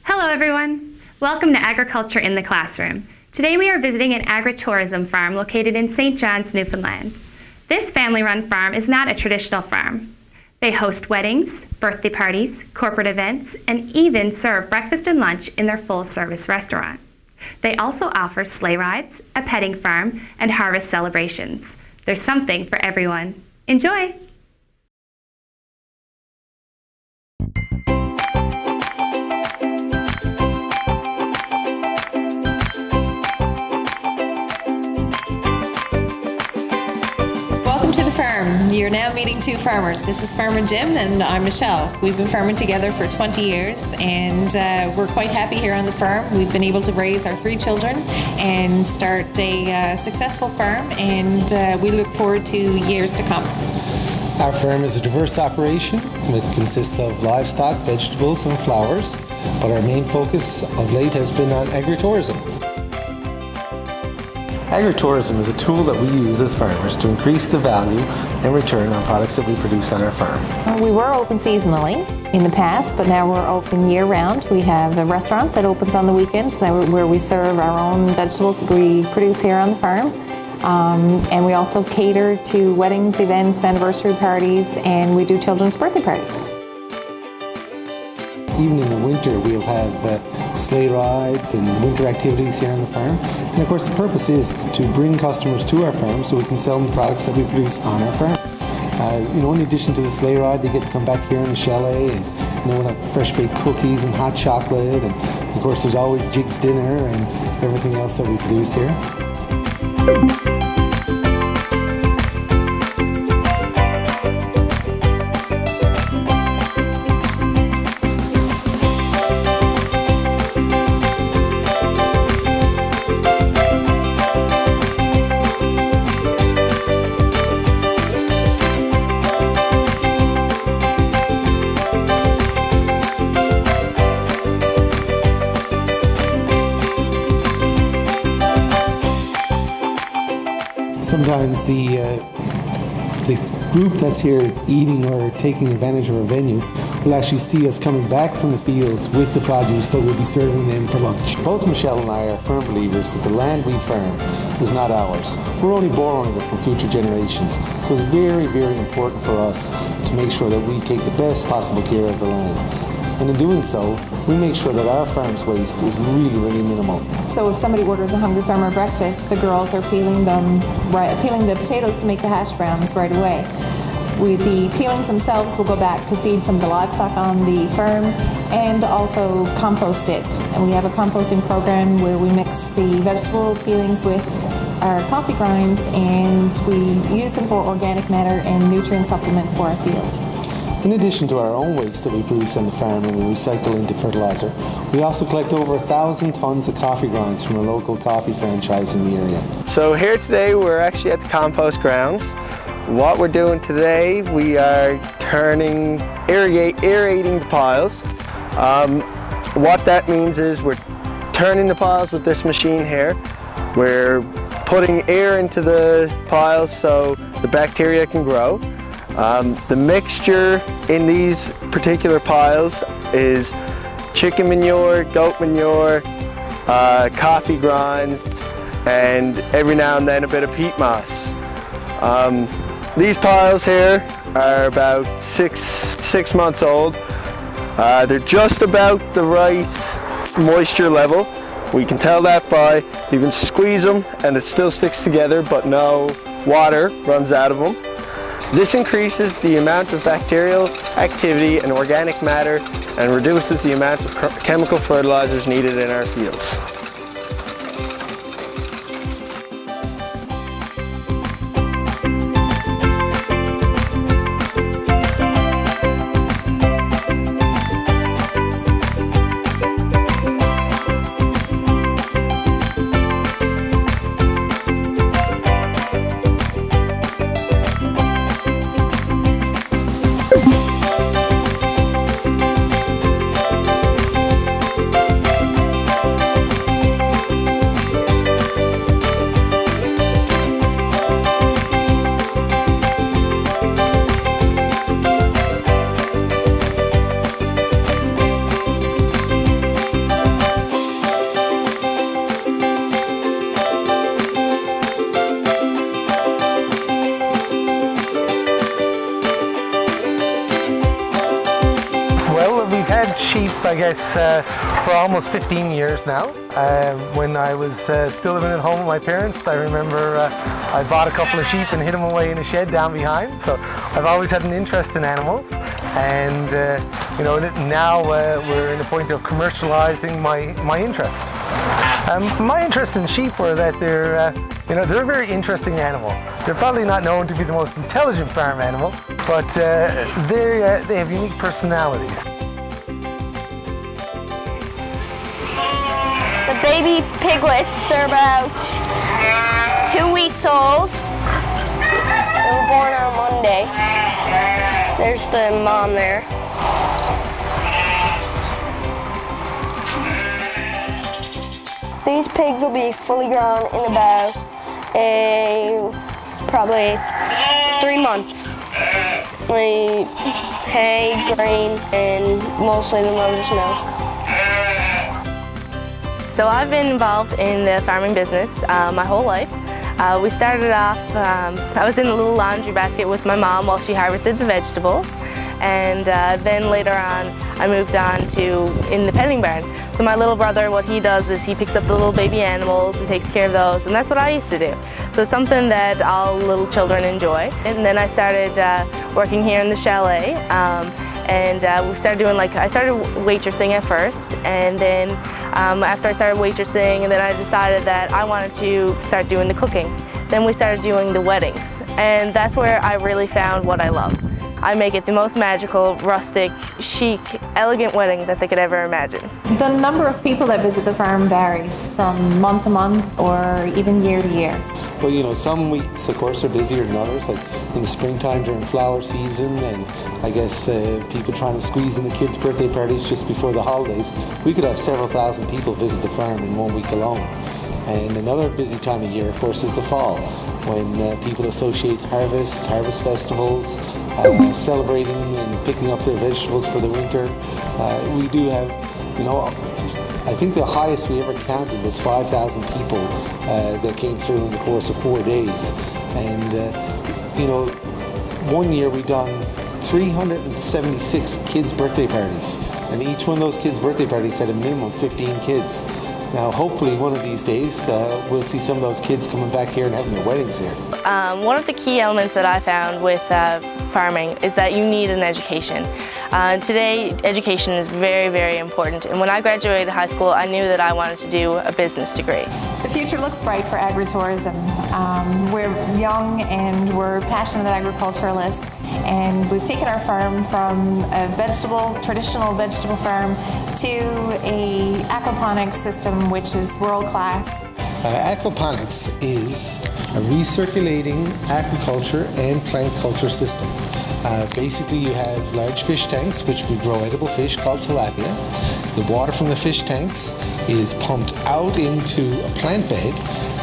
Hello everyone! Welcome to Agriculture in the Classroom. Today we are visiting an agritourism farm located in St. John's, Newfoundland. This family-run farm is not a traditional farm. They host weddings, birthday parties, corporate events, and even serve breakfast and lunch in their full-service restaurant. They also offer sleigh rides, a petting farm, and harvest celebrations. There's something for everyone. Enjoy! You're now meeting two farmers. This is Farmer Jim and I'm Michelle. We've been farming together for 20 years and we're quite happy here on the farm. We've been able to raise our 3 children and start a successful farm, and we look forward to years to come. Our farm is a diverse operation. It consists of livestock, vegetables and flowers, but our main focus of late has been on agritourism. Agritourism is a tool that we use as farmers to increase the value and return on products that we produce on our farm. We were open seasonally in the past, but now we're open year-round. We have a restaurant that opens on the weekends where we serve our own vegetables that we produce here on the farm. And we also cater to weddings, events, anniversary parties, and we do children's birthday parties. Even in the winter, we'll have sleigh rides and winter activities here on the farm. And of course, the purpose is to bring customers to our farm so we can sell them the products that we produce on our farm. In addition to the sleigh ride, they get to come back here in the chalet, and we'll have fresh baked cookies and hot chocolate, and of course, there's always Jig's dinner and everything else that we produce here. Sometimes the group that's here eating or taking advantage of our venue will actually see us coming back from the fields with the produce that we'll be serving them for lunch. Both Michelle and I are firm believers that the land we farm is not ours. We're only borrowing it from future generations. So it's very, very important for us to make sure that we take the best possible care of the land. And in doing so, we make sure that our farm's waste is really, really minimal. So if somebody orders a Hungry Farmer breakfast, the girls are peeling the potatoes to make the hash browns right away. The peelings themselves will go back to feed some of the livestock on the farm and also compost it. And we have a composting program where we mix the vegetable peelings with our coffee grinds, and we use them for organic matter and nutrient supplement for our fields. In addition to our own waste that we produce on the farm and we recycle into fertilizer, we also collect over 1,000 tons of coffee grinds from a local coffee franchise in the area. So here today we're actually at the compost grounds. What we're doing today, we are aerating the piles. What that means is we're turning the piles with this machine here. We're putting air into the piles so the bacteria can grow. The mixture in these particular piles is chicken manure, goat manure, coffee grinds, and every now and then a bit of peat moss. These piles here are about six months old. They're just about the right moisture level. We can tell that by you can squeeze them and it still sticks together, but no water runs out of them. This increases the amount of bacterial activity and organic matter and reduces the amount of chemical fertilizers needed in our fields. I guess, for almost 15 years now. When I was still living at home with my parents, I remember I bought a couple of sheep and hid them away in a shed down behind. So I've always had an interest in animals, and you know, now we're in a point of commercializing my interest. My interest in sheep were that they're you know, they're a very interesting animal. They're probably not known to be the most intelligent farm animal, but they have unique personalities. The baby piglets, they're about 2 weeks old. They were born on Monday. There's the mom there. These pigs will be fully grown in about probably 3 months. We hay, grain, and mostly the mother's milk. So I've been involved in the farming business my whole life. We started off, I was in a little laundry basket with my mom while she harvested the vegetables. And then later on, I moved on to in the petting barn. So my little brother, what he does is he picks up the little baby animals and takes care of those, and that's what I used to do. So it's something that all little children enjoy. And then I started working here in the chalet, and we started doing I started waitressing at first, and then after I started waitressing, and then I decided that I wanted to start doing the cooking. Then we started doing the weddings, and that's where I really found what I love. I make it the most magical, rustic, chic, elegant wedding that they could ever imagine. The number of people that visit the farm varies from month to month or even year to year. Well, you know, some weeks, of course, are busier than others, like in the springtime during flower season, and I guess people trying to squeeze in the kids' birthday parties just before the holidays. We could have several thousand people visit the farm in 1 week alone. And another busy time of year, of course, is the fall, when people associate harvest festivals, celebrating and picking up their vegetables for the winter. We do have, you know, I think the highest we ever counted was 5,000 people that came through in the course of 4 days. And, you know, one year we done 376 kids' birthday parties. And each one of those kids' birthday parties had a minimum of 15 kids. Now, hopefully one of these days, we'll see some of those kids coming back here and having their weddings here. One of the key elements that I found with farming is that you need an education. Today, education is very, very important. And when I graduated high school, I knew that I wanted to do a business degree. The future looks bright for agritourism. We're young and we're passionate agriculturalists, and we've taken our farm from a traditional vegetable farm to a aquaponics system which is world class. Aquaponics is a recirculating aquaculture and plant culture system. Basically, you have large fish tanks which we grow edible fish called tilapia. The water from the fish tanks is pumped out into a plant bed,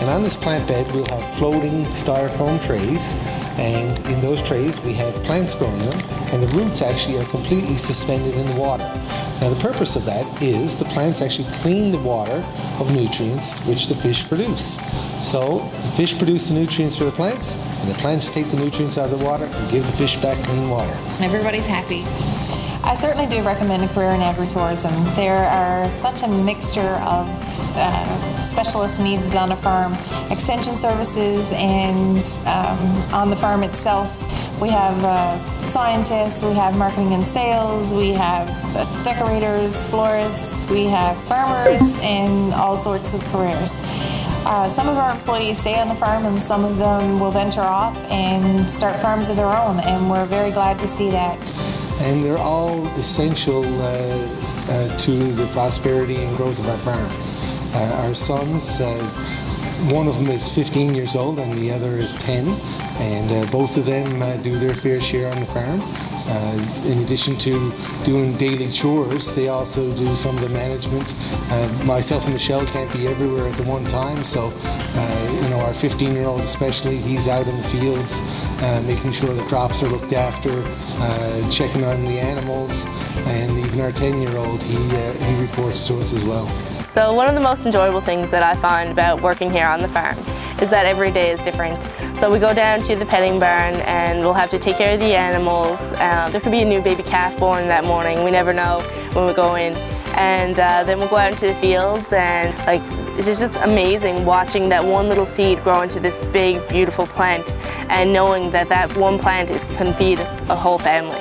and on this plant bed we'll have floating styrofoam trays, and in those trays we have plants growing in them, and the roots actually are completely suspended in the water. Now the purpose of that is the plants actually clean the water of nutrients which the fish produce. So the fish produce the nutrients for the plants, and the plants take the nutrients out of the water and give the fish back clean water. Everybody's happy. I certainly do recommend a career in agritourism. There are such a mixture of specialists needed on a farm, extension services, and on the farm itself. We have scientists, we have marketing and sales, we have decorators, florists, we have farmers, and all sorts of careers. Some of our employees stay on the farm, and some of them will venture off and start farms of their own, and we're very glad to see that. And they're all essential to the prosperity and growth of our farm. Our sons, one of them is 15 years old and the other is 10, and both of them do their fair share on the farm. In addition to doing daily chores, they also do some of the management. Myself and Michelle can't be everywhere at the one time, so you know, our 15-year-old especially, he's out in the fields making sure the crops are looked after, checking on the animals, and even our 10-year-old, he reports to us as well. So one of the most enjoyable things that I find about working here on the farm is that every day is different. So we go down to the petting barn and we'll have to take care of the animals. There could be a new baby calf born that morning. We never know when we go in. and then we'll go out into the fields, and like it's just amazing watching that one little seed grow into this big, beautiful plant, and knowing that that one plant can feed a whole family.